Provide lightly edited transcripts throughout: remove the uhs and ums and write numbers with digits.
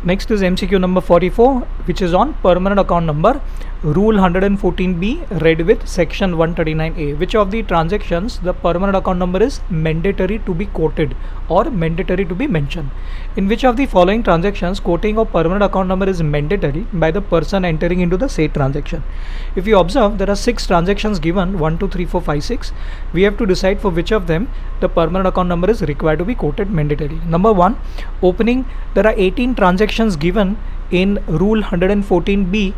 Next is MCQ number 44, which is on permanent account number. Rule 114B read with section 139A. Which of the transactions the permanent account number is mandatory to be quoted or mandatory to be mentioned? In which of the following transactions quoting of permanent account number is mandatory by the person entering into the said transaction? If you observe, there are 6 transactions given, 1, 2, 3, 4, 5, 6. We have to decide for which of them the permanent account number is required to be quoted mandatorily. Number 1, opening. There are 18 transactions given in Rule 114B.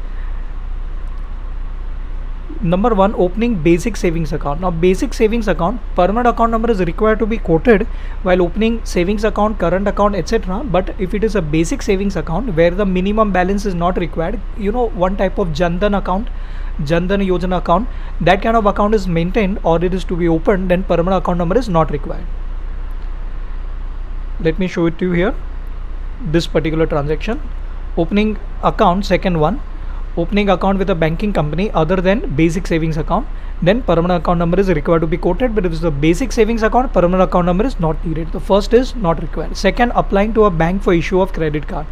Number 1, opening basic savings account. Now basic savings account, permanent account number is required to be quoted while opening savings account, current account, etc. But if it is a basic savings account where the minimum balance is not required, one type of Jan Dhan account, Jan Dhan Yojana account, that kind of account is maintained or it is to be opened, then permanent account number is not required. Let me show it to you here. This particular transaction, opening account, second one, opening account with a banking company other than basic savings account, then permanent account number is required to be quoted. But if it's the basic savings account, permanent account number is not needed. The first is not required. Second, applying to a bank for issue of credit card.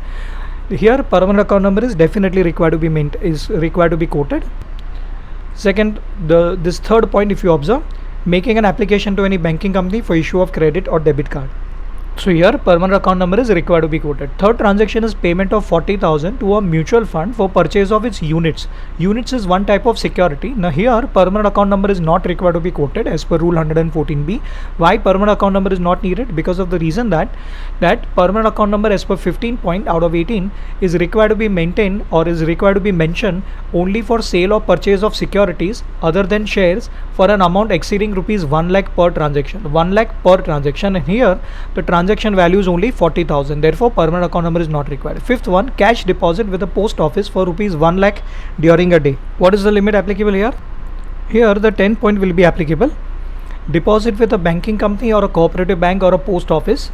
Here permanent account number is definitely required to be quoted. Second, this third point, if you observe, making an application to any banking company for issue of credit or debit card. So here permanent account number is required to be quoted. Third transaction is payment of 40,000 to a mutual fund for purchase of its units. Units is one type of security. Now here permanent account number is not required to be quoted as per Rule 114B. Why permanent account number is not needed? Because of the reason that permanent account number as per 15 point out of 18 is required to be maintained or is required to be mentioned only for sale or purchase of securities other than shares for an amount exceeding rupees 1 lakh per transaction. 1 lakh per transaction, and here the transaction value is only 40,000. Therefore permanent account number is not required. Fifth one, cash deposit with the post office for rupees 1 lakh during a day. What is the limit applicable here? Here the 10 point will be applicable. Deposit with a banking company or a cooperative bank or a post office,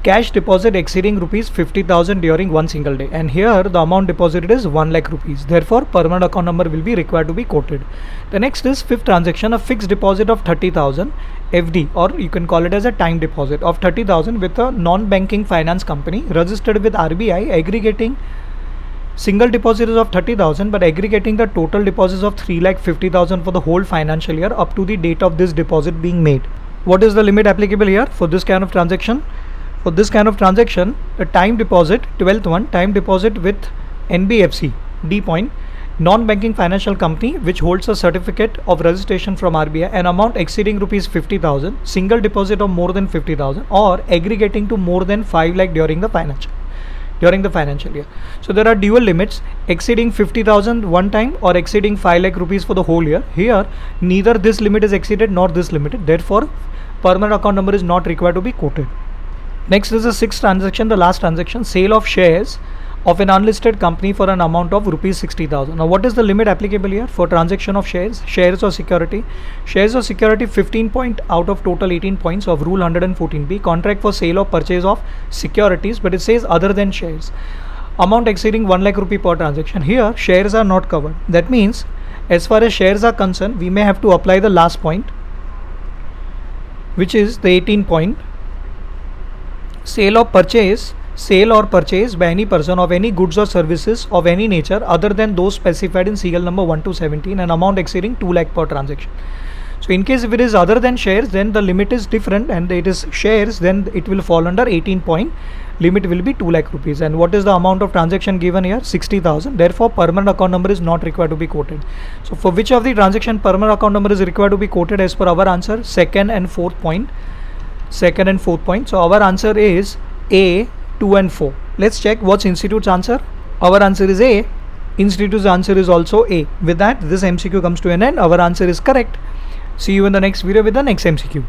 cash deposit exceeding rupees 50,000 during one single day, and here the amount deposited is 1 lakh rupees. Therefore permanent account number will be required to be quoted. The next is fifth transaction, a fixed deposit of 30,000 FD, or you can call it as a time deposit of 30,000 with a non-banking finance company registered with RBI, aggregating single deposits of 30,000 but aggregating the total deposits of 3,50,000 for the whole financial year up to the date of this deposit being made. What is the limit applicable here for this kind of transaction? For this kind of transaction, the time deposit, 12th one, time deposit with NBFC, D point, non-banking financial company which holds a certificate of registration from RBI, an amount exceeding rupees 50,000, single deposit of more than 50,000 or aggregating to more than 5 lakh during the financial year. So there are dual limits, exceeding 50,000 one time or exceeding 5 lakh rupees for the whole year. Here neither this limit is exceeded nor this limited. Therefore permanent account number is not required to be quoted. Next is the sixth transaction, the last transaction, sale of shares of an unlisted company for an amount of rupees 60,000. Now what is the limit applicable here for transaction of shares or security? Shares or security, 15 point out of total 18 points of Rule 114B. Contract for sale or purchase of securities, but it says other than shares. Amount exceeding 1 lakh rupee per transaction. Here shares are not covered. That means as far as shares are concerned, we may have to apply the last point, which is the 18 point. Sale or purchase by any person of any goods or services of any nature other than those specified in serial number 1 to 17, an amount exceeding 2 lakh per transaction. So in case if it is other than shares, then the limit is different, and it is shares, then it will fall under 18 point. Limit will be 2 lakh rupees. And what is the amount of transaction given here? 60,000. Therefore permanent account number is not required to be quoted. So for which of the transaction permanent account number is required to be quoted as per our answer? Second and fourth point. So our answer is A, 2 and 4. Let's check what's Institute's answer. Our answer is A. Institute's answer is also A. With that, this MCQ comes to an end. Our answer is correct. See you in the next video with the next MCQ.